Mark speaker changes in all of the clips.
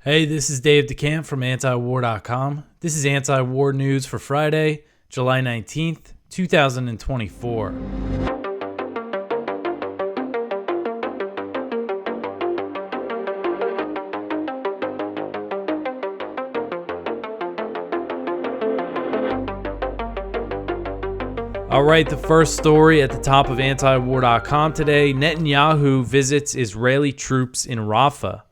Speaker 1: Hey, this is Dave DeCamp from antiwar.com. This is anti-war news for Friday, July 19th, 2024. All right, the first story at the top of antiwar.com today, Netanyahu visits Israeli troops in Rafah.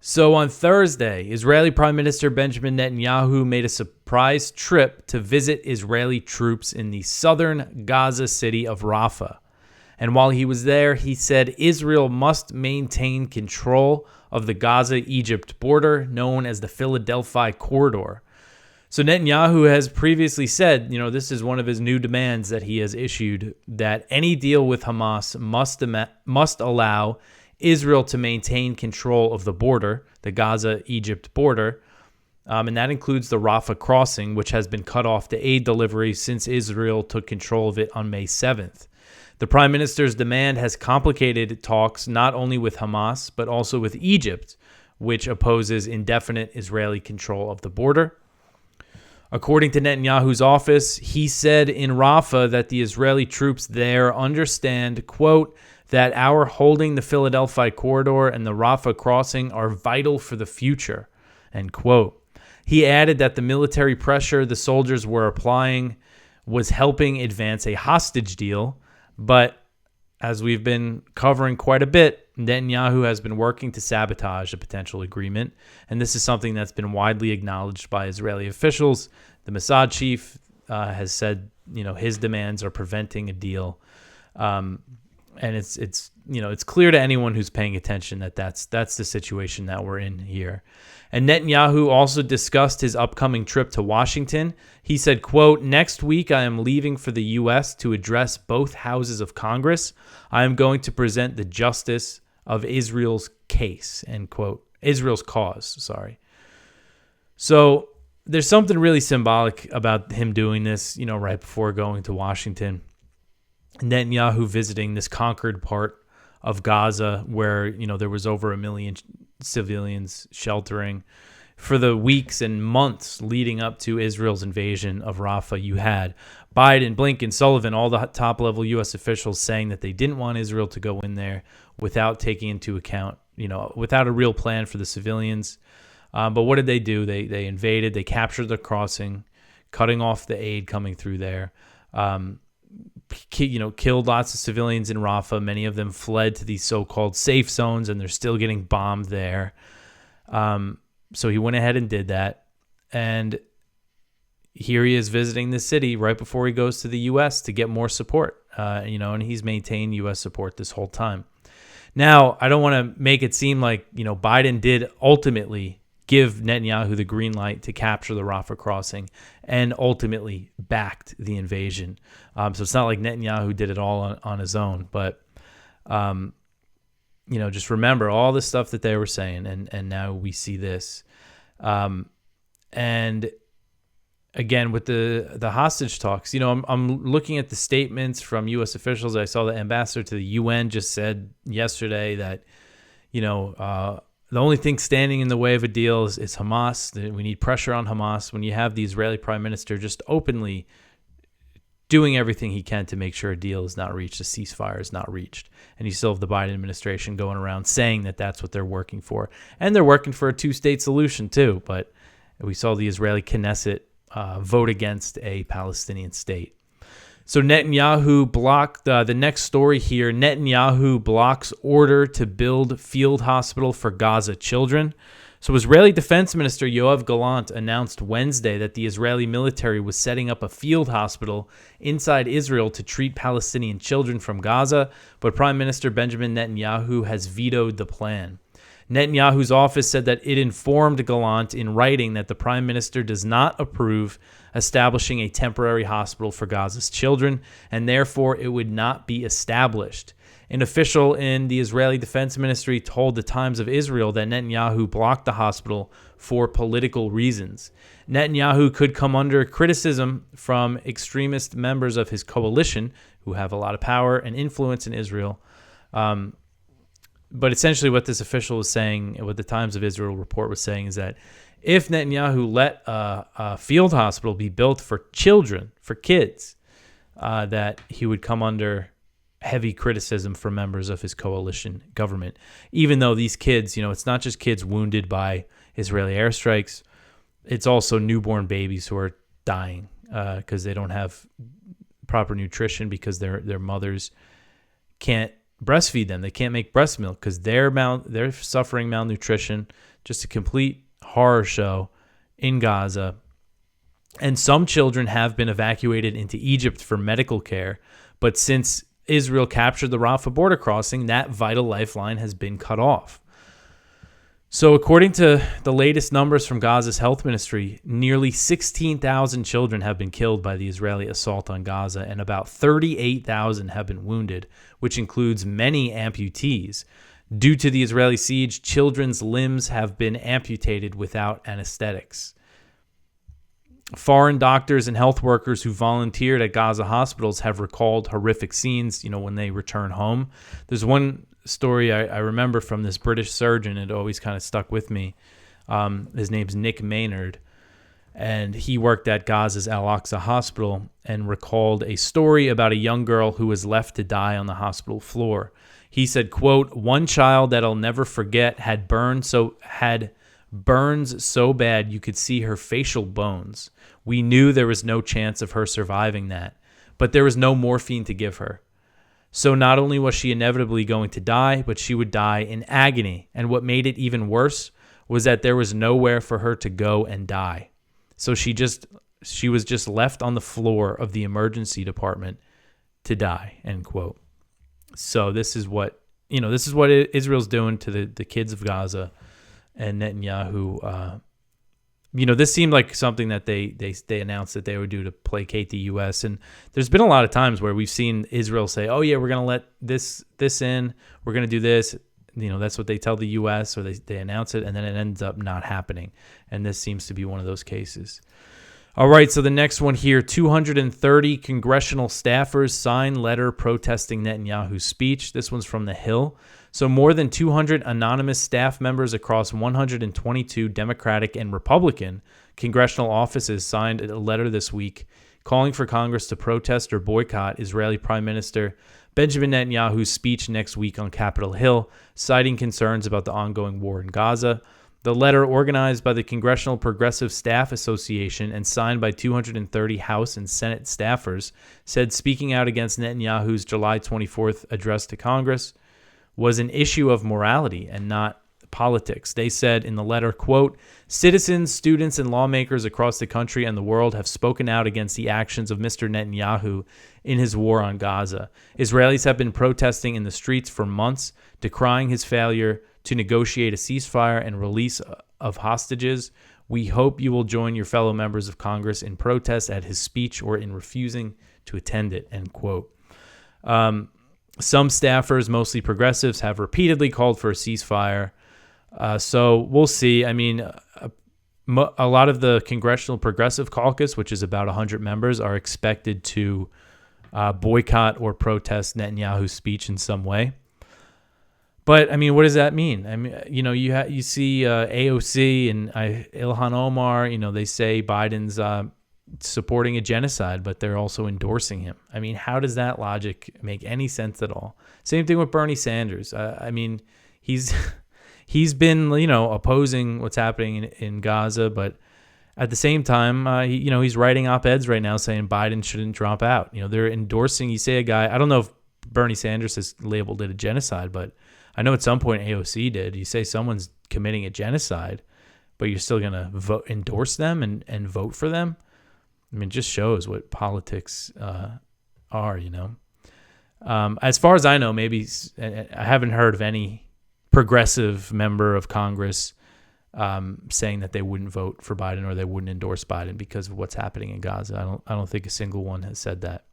Speaker 1: So on Thursday, Israeli Prime Minister Benjamin Netanyahu made a surprise trip to visit Israeli troops in the southern Gaza city of Rafah. And while he was there, he said Israel must maintain control of the Gaza-Egypt border, known as the Philadelphia Corridor. So Netanyahu has previously said, this is one of his new demands that he has issued, that any deal with Hamas must allow Israel to maintain control of the border, the Gaza-Egypt border, and that includes the Rafah crossing, which has been cut off to aid delivery since Israel took control of it on May 7th. The Prime Minister's demand has complicated talks not only with Hamas, but also with Egypt, which opposes indefinite Israeli control of the border. According to Netanyahu's office, he said in Rafah that the Israeli troops there understand, quote, that our holding the Philadelphia Corridor and the Rafah crossing are vital for the future, end quote. He added that the military pressure the soldiers were applying was helping advance a hostage deal, but as we've been covering quite a bit, Netanyahu has been working to sabotage a potential agreement, and this is something that's been widely acknowledged by Israeli officials. The Mossad chief has said, his demands are preventing a deal. And it's clear to anyone who's paying attention that that's the situation that we're in here. And Netanyahu also discussed his upcoming trip to Washington. He said, quote, next week I am leaving for the U.S. to address both houses of Congress. I am going to present the justice of Israel's case, end quote. Israel's cause, sorry. So there's something really symbolic about him doing this, right before going to Washington. Netanyahu visiting this conquered part of Gaza where, there was over 1 million civilians sheltering. For the weeks and months leading up to Israel's invasion of Rafah, you had Biden, Blinken, Sullivan, all the top-level U.S. officials saying that they didn't want Israel to go in there without taking into account, without a real plan for the civilians. But what did they do? They invaded, they captured the crossing, cutting off the aid coming through there. Killed lots of civilians in Rafah. Many of them fled to these so-called safe zones, and they're still getting bombed there. So he went ahead and did that. And here he is visiting the city right before he goes to the U.S. to get more support, and he's maintained U.S. support this whole time. Now, I don't want to make it seem like, Biden did ultimately give Netanyahu the green light to capture the Rafah crossing and ultimately backed the invasion. So it's not like Netanyahu did it all on his own, but, just remember all the stuff that they were saying, and now we see this. And again, with the hostage talks, I'm looking at the statements from U.S. officials. I saw the ambassador to the UN just said yesterday that, the only thing standing in the way of a deal is Hamas. We need pressure on Hamas. When you have the Israeli prime minister just openly doing everything he can to make sure a deal is not reached, a ceasefire is not reached, and you still have the Biden administration going around saying that that's what they're working for. And they're working for a two-state solution too, but we saw the Israeli Knesset vote against a Palestinian state. So Netanyahu blocked the next story here. Netanyahu blocks order to build field hospital for Gaza children. So Israeli Defense Minister Yoav Gallant announced Wednesday that the Israeli military was setting up a field hospital inside Israel to treat Palestinian children from Gaza, but Prime Minister Benjamin Netanyahu has vetoed the plan. Netanyahu's office said that it informed Gallant in writing that the prime minister does not approve establishing a temporary hospital for Gaza's children, and therefore it would not be established. An official in the Israeli Defense Ministry told the Times of Israel that Netanyahu blocked the hospital for political reasons. Netanyahu could come under criticism from extremist members of his coalition, who have a lot of power and influence in Israel, But essentially what this official was saying, what the Times of Israel report was saying, is that if Netanyahu let a field hospital be built for children, for kids, that he would come under heavy criticism from members of his coalition government. Even though these kids, it's not just kids wounded by Israeli airstrikes, it's also newborn babies who are dying because they don't have proper nutrition because their mothers can't breastfeed them. They can't make breast milk because they're suffering malnutrition. Just a complete horror show in Gaza. And some children have been evacuated into Egypt for medical care. But since Israel captured the Rafah border crossing, that vital lifeline has been cut off. So according to the latest numbers from Gaza's health ministry, nearly 16,000 children have been killed by the Israeli assault on Gaza, and about 38,000 have been wounded, which includes many amputees. Due to the Israeli siege, children's limbs have been amputated without anesthetics. Foreign doctors and health workers who volunteered at Gaza hospitals have recalled horrific scenes, when they return home. There's one story I remember from this British surgeon. It always kind of stuck with me. His name's Nick Maynard, and he worked at Gaza's Al-Aqsa hospital and recalled a story about a young girl who was left to die on the hospital floor. He said, quote, "One child that I'll never forget had burns so bad you could see her facial bones. We knew there was no chance of her surviving that, but there was no morphine to give her. So not only was she inevitably going to die, but she would die in agony. And what made it even worse was that there was nowhere for her to go and die. So she was just left on the floor of the emergency department to die," end quote. So this is what Israel's doing to the kids of Gaza. And Netanyahu, this seemed like something that they announced that they would do to placate the U.S. And there's been a lot of times where we've seen Israel say, "Oh yeah, we're going to let this in. We're going to do this." That's what they tell the U.S. or they announce it, and then it ends up not happening. And this seems to be one of those cases. All right, so the next one here, 230 congressional staffers sign letter protesting Netanyahu's speech. This one's from The Hill. So more than 200 anonymous staff members across 122 Democratic and Republican congressional offices signed a letter this week calling for Congress to protest or boycott Israeli Prime Minister Benjamin Netanyahu's speech next week on Capitol Hill, citing concerns about the ongoing war in Gaza. The letter, organized by the Congressional Progressive Staff Association and signed by 230 House and Senate staffers, said speaking out against Netanyahu's July 24th address to Congress was an issue of morality and not politics. They said in the letter, quote, "Citizens, students, and lawmakers across the country and the world have spoken out against the actions of Mr. Netanyahu in his war on Gaza. Israelis have been protesting in the streets for months, decrying his failure to negotiate a ceasefire and release of hostages. We hope you will join your fellow members of Congress in protest at his speech or in refusing to attend it," end quote. Some staffers, mostly progressives, have repeatedly called for a ceasefire. So we'll see. I mean, a lot of the Congressional Progressive Caucus, which is about 100 members, are expected to boycott or protest Netanyahu's speech in some way. But I mean, what does that mean? I mean, you see AOC and Ilhan Omar. They say Biden's supporting a genocide, but they're also endorsing him. I mean, how does that logic make any sense at all? Same thing with Bernie Sanders. I mean, he's been opposing what's happening in Gaza, but at the same time, he's writing op-eds right now saying Biden shouldn't drop out. They're endorsing. You say a guy. I don't know if Bernie Sanders has labeled it a genocide, but I know at some point AOC did. You say someone's committing a genocide, but you're still going to endorse them and vote for them. I mean, it just shows what politics are, As far as I know, maybe I haven't heard of any progressive member of Congress saying that they wouldn't vote for Biden or they wouldn't endorse Biden because of what's happening in Gaza. I don't think a single one has said that.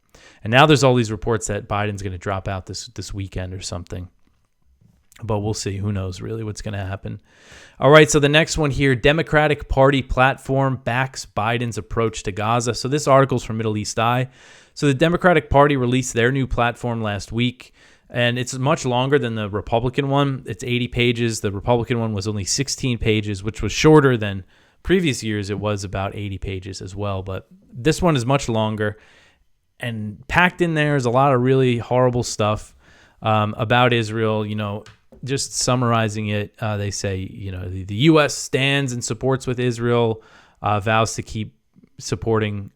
Speaker 1: And now there's all these reports that Biden's going to drop out this weekend or something. But we'll see. Who knows really what's going to happen. All right, so the next one here, Democratic Party platform backs Biden's approach to Gaza. So this article's from Middle East Eye. So the Democratic Party released their new platform last week. And it's much longer than the Republican one. It's 80 pages. The Republican one was only 16 pages, which was shorter than previous years. It was about 80 pages as well. But this one is much longer. And packed in there is a lot of really horrible stuff about Israel. Just summarizing it, they say, the U.S. stands and supports with Israel, vows to keep supporting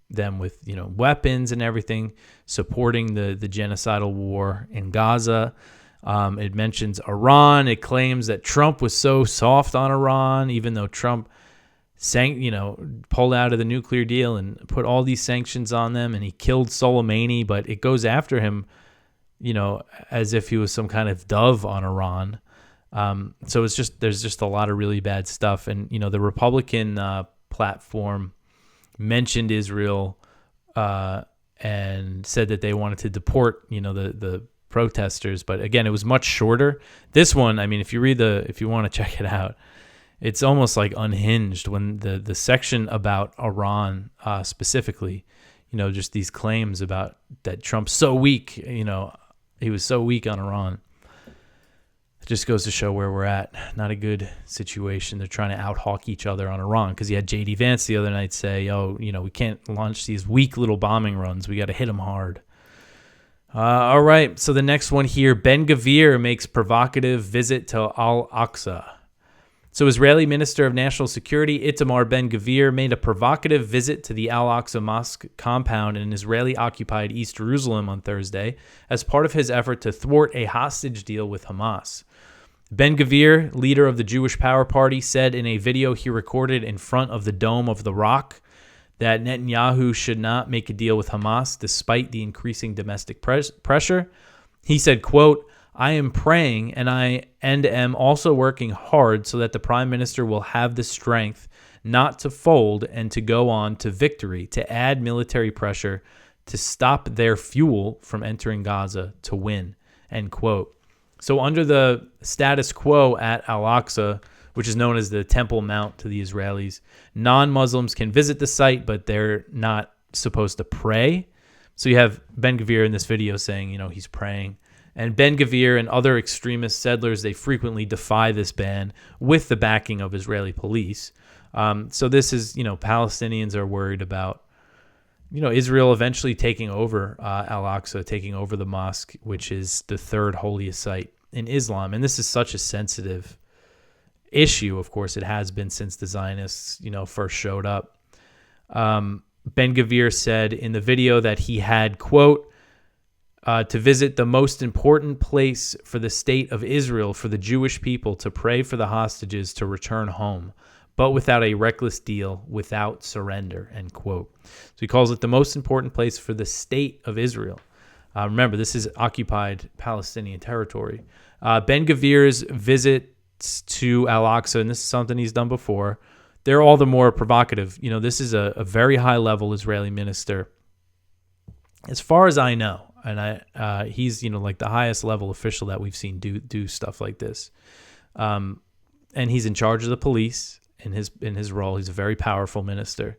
Speaker 1: them with, weapons and everything, supporting the genocidal war in Gaza. It mentions Iran. It claims that Trump was so soft on Iran, even though Trump pulled out of the nuclear deal and put all these sanctions on them, and he killed Soleimani, but it goes after him, as if he was some kind of dove on Iran. So there's just a lot of really bad stuff. And, the Republican platform mentioned Israel and said that they wanted to deport, the protesters. But again, it was much shorter. This one, I mean, if you want to check it out, it's almost like unhinged when the section about Iran specifically, just these claims about that Trump's so weak, he was so weak on Iran. It just goes to show where we're at. Not a good situation. They're trying to out-hawk each other on Iran because you had J.D. Vance the other night say, we can't launch these weak little bombing runs. We got to hit them hard. All right, so the next one here, Ben Gvir makes provocative visit to Al-Aqsa. So Israeli Minister of National Security Itamar Ben Gvir made a provocative visit to the Al-Aqsa Mosque compound in Israeli-occupied East Jerusalem on Thursday as part of his effort to thwart a hostage deal with Hamas. Ben Gvir, leader of the Jewish Power Party, said in a video he recorded in front of the Dome of the Rock that Netanyahu should not make a deal with Hamas despite the increasing domestic pressure. He said, quote, "I am praying and I am also working hard so that the prime minister will have the strength not to fold and to go on to victory, to add military pressure, to stop their fuel from entering Gaza to win," end quote. So under the status quo at Al-Aqsa, which is known as the Temple Mount to the Israelis, non-Muslims can visit the site, but they're not supposed to pray. So you have Ben Gvir in this video saying, he's praying. And Ben Gvir and other extremist settlers, they frequently defy this ban with the backing of Israeli police. So this is, Palestinians are worried about, Israel eventually taking over Al-Aqsa, taking over the mosque, which is the third holiest site in Islam. And this is such a sensitive issue. Of course, it has been since the Zionists, first showed up. Ben Gvir said in the video that he had, quote, to visit the most important place for the state of Israel, for the Jewish people, to pray for the hostages to return home, but without a reckless deal, without surrender, end quote. So he calls it the most important place for the state of Israel. Remember, this is occupied Palestinian territory. Ben Gvir's visits to Al-Aqsa, and this is something he's done before, they're all the more provocative. This is a very high-level Israeli minister, as far as I know. And he's like the highest level official that we've seen do stuff like this, and he's in charge of the police in his role. He's a very powerful minister,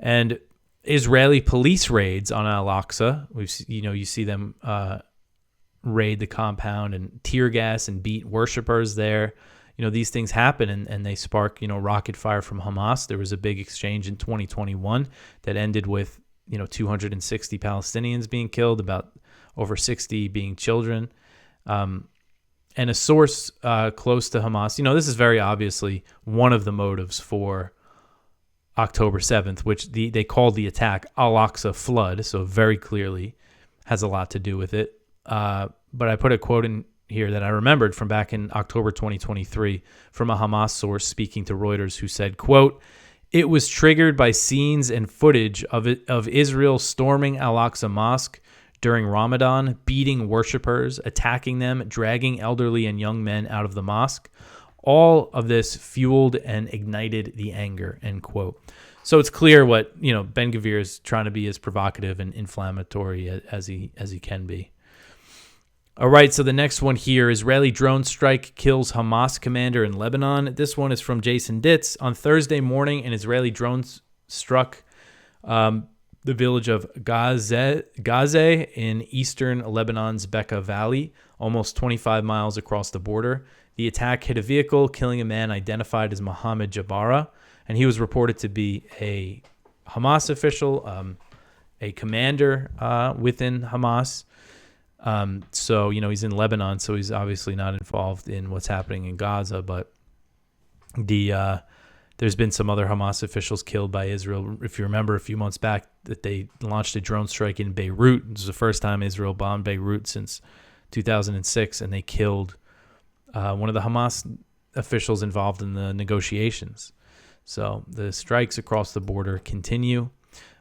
Speaker 1: and Israeli police raids on Al-Aqsa. You see them raid the compound and tear gas and beat worshipers there. These things happen and they spark rocket fire from Hamas. There was a big exchange in 2021 that ended with 260 Palestinians being killed, about over 60 being children. And a source close to Hamas, this is very obviously one of the motives for October 7th, which they called the attack Al-Aqsa flood, so very clearly has a lot to do with it. But I put a quote in here that I remembered from back in October 2023 from a Hamas source speaking to Reuters who said, quote, "It was triggered by scenes and footage of Israel storming Al-Aqsa Mosque during Ramadan, beating worshipers, attacking them, dragging elderly and young men out of the mosque. All of this fueled and ignited the anger," end quote. So it's clear what Ben Gvir is trying to be as provocative and inflammatory as he can be. All right, so the next one here, Israeli drone strike kills Hamas commander in Lebanon. This one is from Jason Ditz. On Thursday morning, an Israeli drone struck the village of Gaza in eastern Lebanon's Bekaa Valley, almost 25 miles across the border. The attack hit a vehicle, killing a man identified as Mohammed Jabara, and he was reported to be a Hamas official, a commander within Hamas. So, he's in Lebanon, so he's obviously not involved in what's happening in Gaza, but there's been some other Hamas officials killed by Israel. If you remember a few months back that they launched a drone strike in Beirut. It was the first time Israel bombed Beirut since 2006, and they killed one of the Hamas officials involved in the negotiations. So the strikes across the border continue.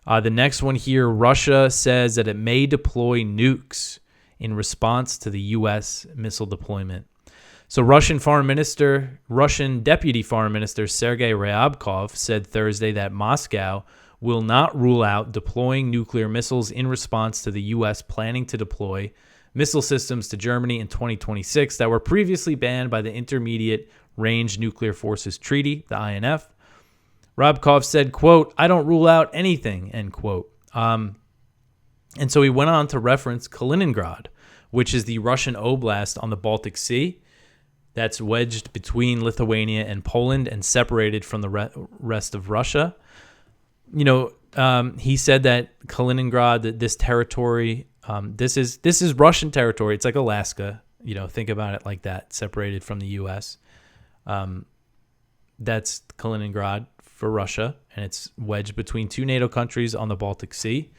Speaker 1: The next one here, Russia says that it may deploy nukes in response to the U.S. missile deployment. So Russian Deputy Foreign Minister Sergei Ryabkov said Thursday that Moscow will not rule out deploying nuclear missiles in response to the U.S. planning to deploy missile systems to Germany in 2026 that were previously banned by the Intermediate Range Nuclear Forces Treaty, the INF. Ryabkov said, quote, "I don't rule out anything," end quote. And so he went on to reference Kaliningrad, which is the Russian oblast on the Baltic Sea that's wedged between Lithuania and Poland and separated from the rest of Russia. He said that Kaliningrad, that this territory, this is Russian territory. It's like Alaska. Think about it like that, separated from the U.S. That's Kaliningrad for Russia, and it's wedged between two NATO countries on the Baltic Sea.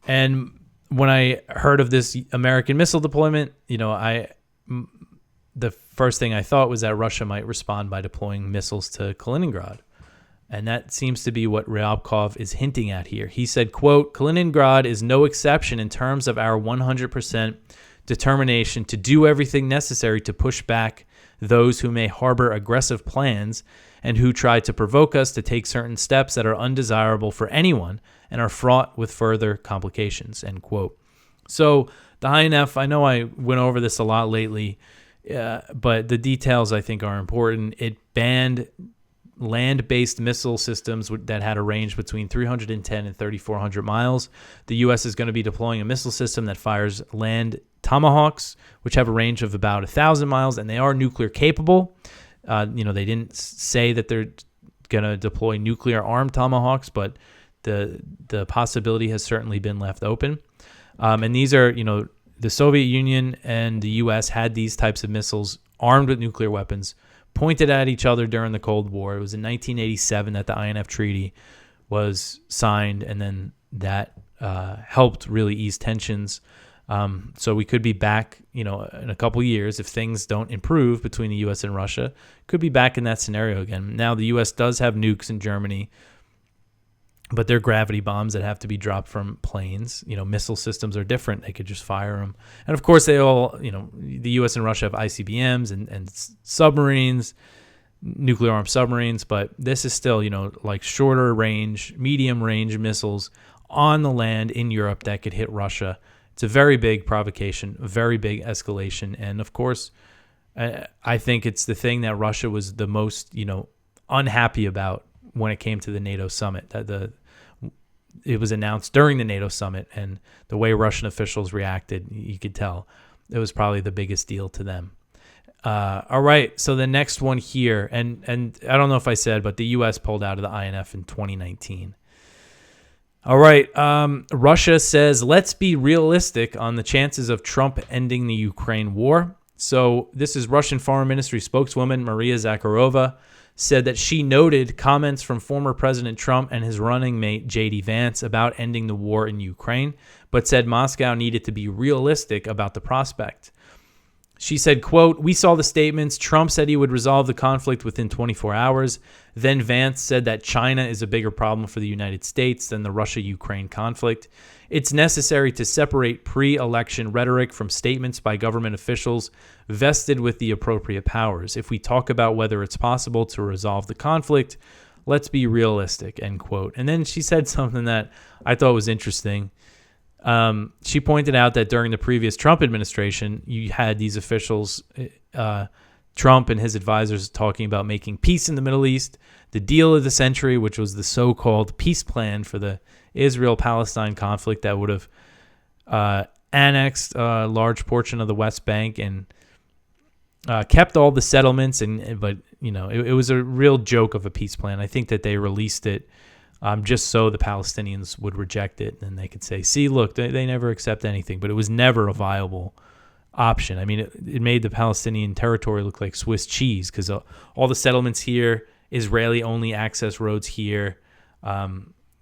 Speaker 1: And when I heard of this American missile deployment, the first thing I thought was that Russia might respond by deploying missiles to Kaliningrad. And that seems to be what Ryabkov is hinting at here. He said, quote, "Kaliningrad is no exception in terms of our 100% determination to do everything necessary to push back those who may harbor aggressive plans and who try to provoke us to take certain steps that are undesirable for anyone and are fraught with further complications," end quote. So the INF, I know I went over this a lot lately, but the details I think are important. It banned land-based missile systems that had a range between 310 and 3,400 miles. The U.S. is going to be deploying a missile system that fires land tomahawks, which have a range of about 1,000 miles, and they are nuclear capable. They didn't say that they're going to deploy nuclear-armed tomahawks, but the possibility has certainly been left open. And these are, the Soviet Union and the U.S. had these types of missiles armed with nuclear weapons pointed at each other during the Cold War. It was in 1987 that the INF Treaty was signed, and then that helped really ease tensions. So we could be back, in a couple years, if things don't improve between the U.S. and Russia, could be back in that scenario again. Now, the U.S. does have nukes in Germany, but they're gravity bombs that have to be dropped from planes. Missile systems are different. They could just fire them. And, of course, they all, the U.S. and Russia have ICBMs and submarines, nuclear-armed submarines, but this is still, like shorter range, medium range missiles on the land in Europe that could hit Russia. It's a very big provocation, a very big escalation. And, of course, I think it's the thing that Russia was the most, unhappy about when it came to the NATO summit. It was announced during the NATO summit, and the way Russian officials reacted, you could tell it was probably the biggest deal to them. All right, so the next one here, and I don't know if I said, but the U.S. pulled out of the INF in 2019. All right, Russia says, let's be realistic on the chances of Trump ending the Ukraine war. So this is Russian Foreign Ministry spokeswoman Maria Zakharova said that she noted comments from former President Trump and his running mate J.D. Vance about ending the war in Ukraine, but said Moscow needed to be realistic about the prospect. She said, quote, "We saw the statements. Trump said he would resolve the conflict within 24 hours. Then Vance said that China is a bigger problem for the United States than the Russia-Ukraine conflict. It's necessary to separate pre-election rhetoric from statements by government officials vested with the appropriate powers. If we talk about whether it's possible to resolve the conflict, let's be realistic," end quote. And then she said something that I thought was interesting. She pointed out that during the previous Trump administration, you had these officials Trump and his advisors talking about making peace in the Middle East, the deal of the century, which was the so-called peace plan for the Israel-Palestine conflict that would have annexed a large portion of the West Bank and kept all the settlements. But it was a real joke of a peace plan. I think that they released it just so the Palestinians would reject it, and they could say, see, look, they never accept anything. But it was never a viable option. I mean, it made the Palestinian territory look like Swiss cheese because all the settlements here, Israeli-only access roads here.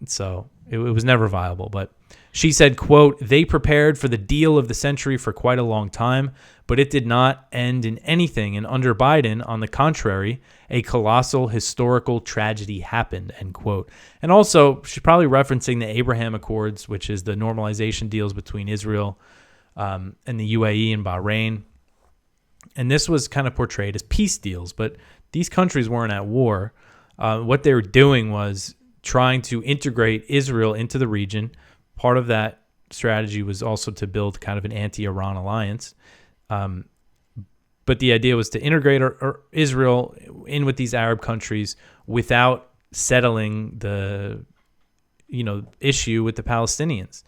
Speaker 1: So it was never viable. But she said, quote, they prepared for the deal of the century for quite a long time, but it did not end in anything. And under Biden, on the contrary, a colossal historical tragedy happened, end quote. And also, she's probably referencing the Abraham Accords, which is the normalization deals between Israel and the UAE and Bahrain. And this was kind of portrayed as peace deals, but these countries weren't at war. What they were doing was trying to integrate Israel into the region. Part of that strategy was also to build kind of an anti-Iran alliance. But the idea was to integrate Israel in with these Arab countries without settling the issue with the Palestinians.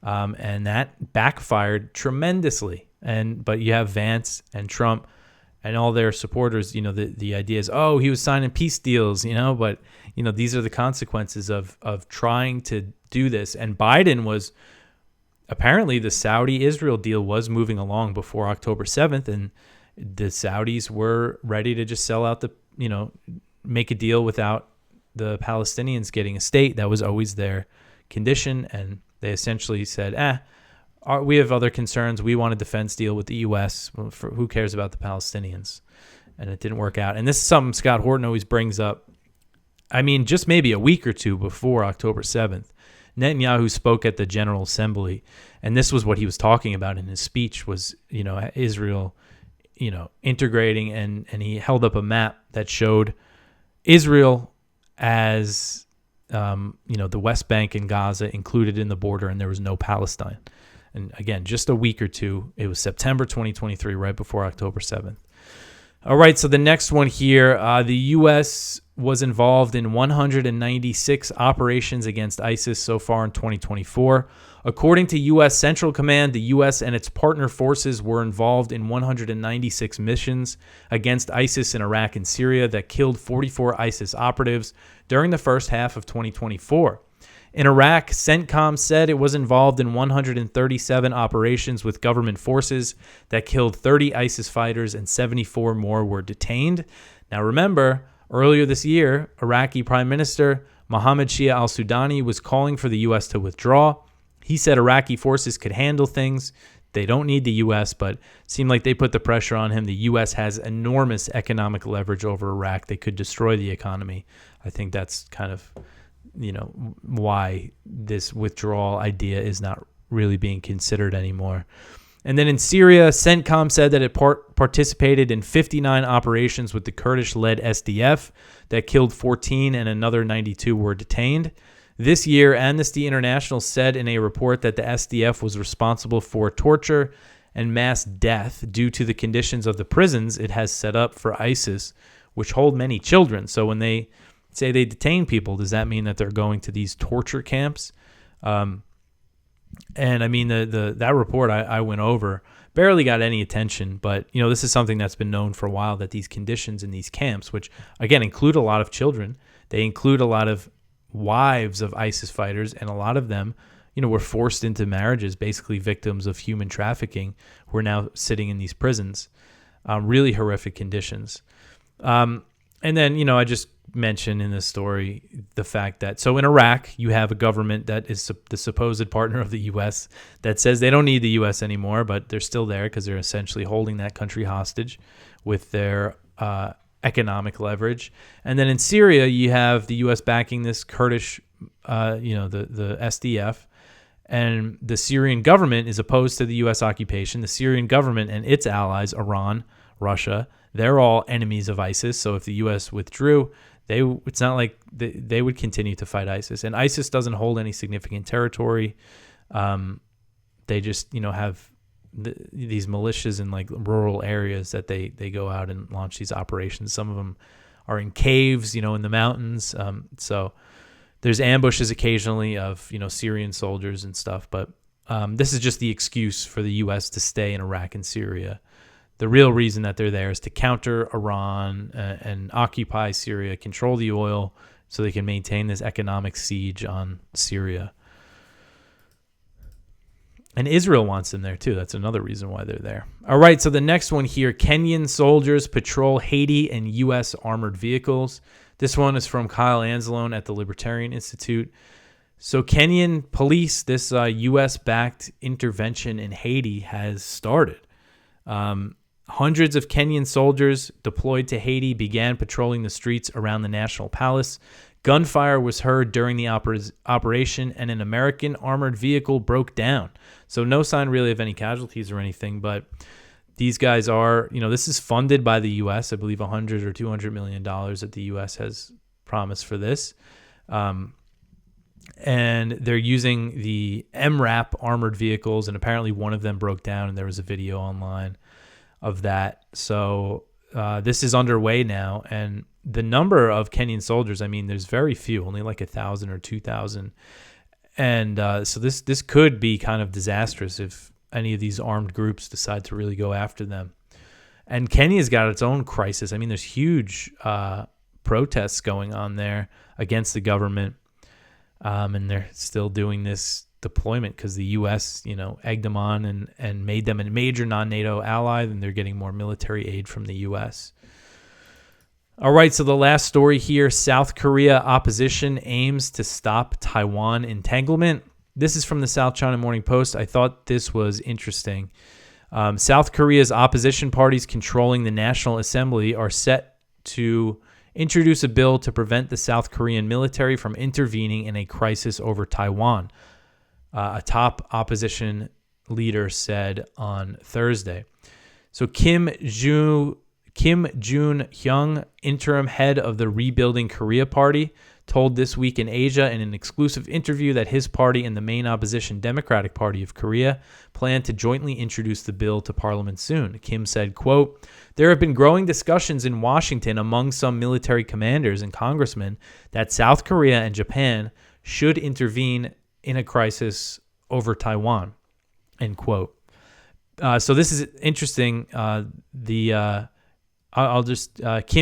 Speaker 1: And that backfired tremendously. But you have Vance and Trump and all their supporters, the idea is, oh, he was signing peace deals, but these are the consequences of trying to do this. And Biden was, apparently the Saudi-Israel deal was moving along before October 7th, and the Saudis were ready to just sell out make a deal without the Palestinians getting a state. That was always their condition, and they essentially said, we have other concerns. We want a defense deal with the U.S. Who cares about the Palestinians? And it didn't work out. And this is something Scott Horton always brings up. I mean, just maybe a week or two before October 7th, Netanyahu spoke at the General Assembly, and this was what he was talking about in his speech was, Israel, integrating, and he held up a map that showed Israel as, the West Bank and Gaza included in the border, and there was no Palestine. And again, just a week or two, it was September 2023, right before October 7th. All right, so the next one here, the U.S. was involved in 196 operations against ISIS so far in 2024. According to U.S. Central Command, the U.S. and its partner forces were involved in 196 missions against ISIS in Iraq and Syria that killed 44 ISIS operatives during the first half of 2024. In Iraq, CENTCOM said it was involved in 137 operations with government forces that killed 30 ISIS fighters and 74 more were detained. Now remember, earlier this year, Iraqi Prime Minister Mohammed Shia al-Sudani was calling for the U.S. to withdraw. He said Iraqi forces could handle things. They don't need the U.S., but it seemed like they put the pressure on him. The U.S. has enormous economic leverage over Iraq. They could destroy the economy. I think that's kind of why this withdrawal idea is not really being considered anymore. And then in Syria, CENTCOM said that it participated in 59 operations with the Kurdish-led SDF that killed 14 and another 92 were detained. This year, Amnesty International said in a report that the SDF was responsible for torture and mass death due to the conditions of the prisons it has set up for ISIS, which hold many children. So when they say they detain people, does that mean that they're going to these torture camps? And I mean, that report I went over barely got any attention, but this is something that's been known for a while, that these conditions in these camps, which again include a lot of children, they include a lot of wives of ISIS fighters, and a lot of them, were forced into marriages, basically victims of human trafficking, who are now sitting in these prisons. Really horrific conditions. And then, I just mentioned in this story the fact that, so in Iraq, you have a government that is the supposed partner of the U.S. that says they don't need the U.S. anymore, but they're still there because they're essentially holding that country hostage with their economic leverage. And then in Syria, you have the U.S. backing this Kurdish, the SDF, and the Syrian government is opposed to the U.S. occupation. The Syrian government and its allies, Iran, Russia, they're all enemies of ISIS. So if the U.S. withdrew, it's not like they would continue to fight ISIS. And ISIS doesn't hold any significant territory. They just, have these militias in like rural areas that they go out and launch these operations. Some of them are in caves, in the mountains. So there's ambushes occasionally of, Syrian soldiers and stuff. But this is just the excuse for the U.S. to stay in Iraq and Syria. The real reason that they're there is to counter Iran and occupy Syria, control the oil so they can maintain this economic siege on Syria. And Israel wants them there, too. That's another reason why they're there. All right, so the next one here, Kenyan soldiers patrol Haiti and U.S. armored vehicles. This one is from Kyle Anzalone at the Libertarian Institute. So Kenyan police, this U.S.-backed intervention in Haiti has started. Hundreds of Kenyan soldiers deployed to Haiti began patrolling the streets around the National Palace. Gunfire was heard during the operation, and an American armored vehicle broke down. So no sign really of any casualties or anything, but these guys are, this is funded by the U.S. I believe $100 or $200 million that the U.S. has promised for this. And they're using the MRAP armored vehicles, and apparently one of them broke down, and there was a video online of that. So this is underway now, and the number of Kenyan soldiers, there's very few, only like 1,000 or 2,000. And so this could be kind of disastrous if any of these armed groups decide to really go after them. And Kenya's got its own crisis. There's huge protests going on there against the government, and they're still doing this deployment because the U.S., egged them on and made them a major non-NATO ally, and they're getting more military aid from the U.S. All right, so the last story here, South Korea opposition aims to stop Taiwan entanglement. This is from the South China Morning Post. I thought this was interesting. South Korea's opposition parties controlling the National Assembly are set to introduce a bill to prevent the South Korean military from intervening in a crisis over Taiwan, a top opposition leader said on Thursday. So Kim Jun-hyung, interim head of the Rebuilding Korea Party, told This Week in Asia in an exclusive interview that his party and the main opposition Democratic Party of Korea plan to jointly introduce the bill to parliament soon. Kim said, quote, "There have been growing discussions in Washington among some military commanders and congressmen that South Korea and Japan should intervene in a crisis over Taiwan," end quote. So this is interesting. Kim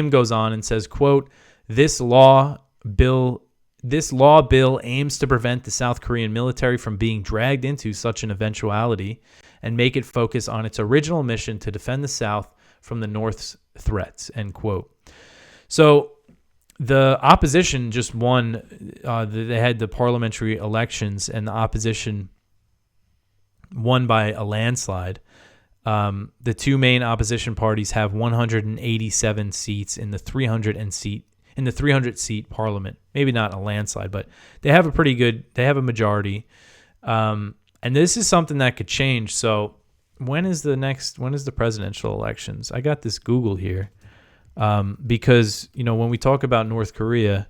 Speaker 1: goes on and says, quote, This law bill aims to prevent the South Korean military from being dragged into such an eventuality and make it focus on its original mission to defend the South from the North's threats," end quote. So the opposition just won. They had the parliamentary elections, and the opposition won by a landslide. The two main opposition parties have 187 seats in the 300 seat parliament. Maybe not a landslide, but they have a majority. And this is something that could change. So when is the presidential elections? I got this Google here. Because, when we talk about North Korea,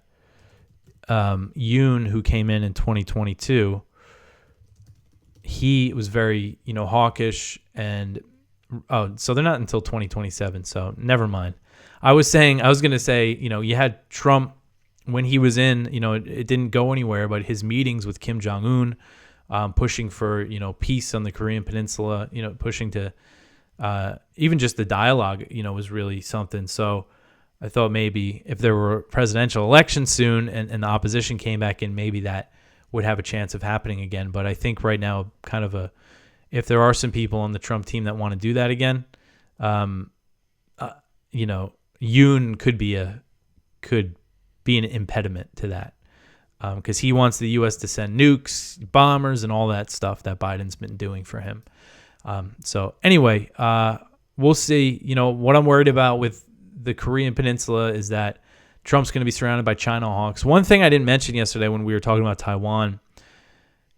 Speaker 1: Yoon, who came in 2022, he was very, hawkish, and so they're not until 2027. So never mind. I was going to say, you had Trump when he was in, it didn't go anywhere, but his meetings with Kim Jong-un, pushing for, peace on the Korean Peninsula, pushing to, even just the dialogue, was really something. So I thought maybe if there were presidential elections soon and the opposition came back in, maybe that would have a chance of happening again. But I think right now, if there are some people on the Trump team that want to do that again, Yoon could be an impediment to that, because he wants the U.S. to send nukes, bombers, and all that stuff that Biden's been doing for him. So anyway, we'll see. What I'm worried about with the Korean Peninsula is that Trump's going to be surrounded by China hawks. One thing I didn't mention yesterday when we were talking about Taiwan,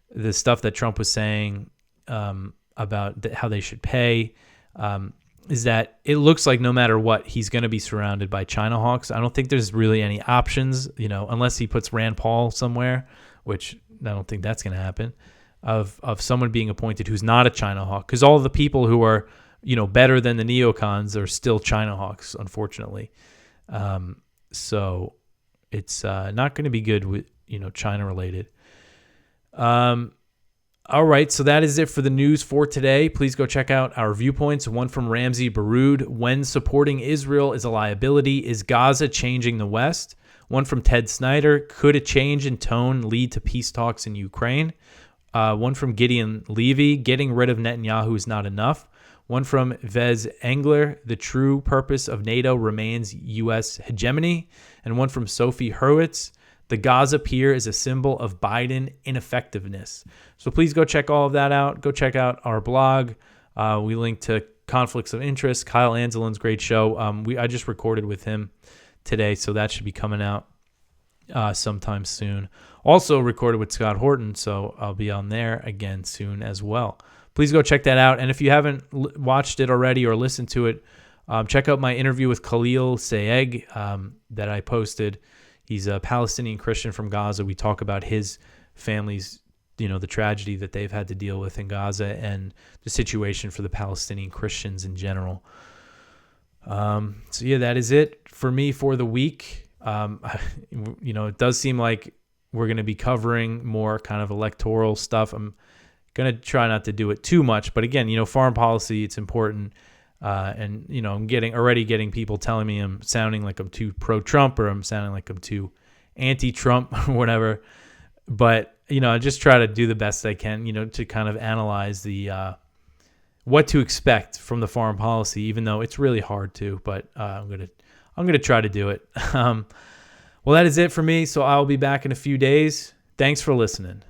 Speaker 1: the stuff that Trump was saying about how they should pay, is that it looks like no matter what, he's going to be surrounded by China hawks. I don't think there's really any options, unless he puts Rand Paul somewhere, which I don't think that's going to happen. of someone being appointed who's not a China hawk, because all the people who are, better than the neocons are still China hawks, unfortunately. So it's not going to be good with, China related. All right, so that is it for the news for today. Please go check out our viewpoints. One from Ramsey Baroud: when supporting Israel is a liability, is Gaza changing the West? One from Ted Snyder: could a change in tone lead to peace talks in Ukraine? One from Gideon Levy: getting rid of Netanyahu is not enough. One from Vez Engler: the true purpose of NATO remains U.S. hegemony. And one from Sophie Hurwitz: the Gaza pier is a symbol of Biden ineffectiveness. So please go check all of that out. Go check out our blog. We link to Conflicts of Interest. Kyle Anzelin's great show. I just recorded with him today, so that should be coming out sometime soon. Also recorded with Scott Horton, so I'll be on there again soon as well. Please go check that out. And if you haven't watched it already or listened to it, check out my interview with Khalil Sayegh that I posted. He's a Palestinian Christian from Gaza. We talk about his family's, the tragedy that they've had to deal with in Gaza and the situation for the Palestinian Christians in general. So yeah, that is it for me for the week. It does seem like we're going to be covering more kind of electoral stuff. I'm going to try not to do it too much, but again, foreign policy, it's important. And I'm already getting people telling me I'm sounding like I'm too pro-Trump or I'm sounding like I'm too anti-Trump or whatever. But, I just try to do the best I can, to kind of analyze the what to expect from the foreign policy, even though it's really hard to. But I'm gonna try to do it. Well, that is it for me. So I'll be back in a few days. Thanks for listening.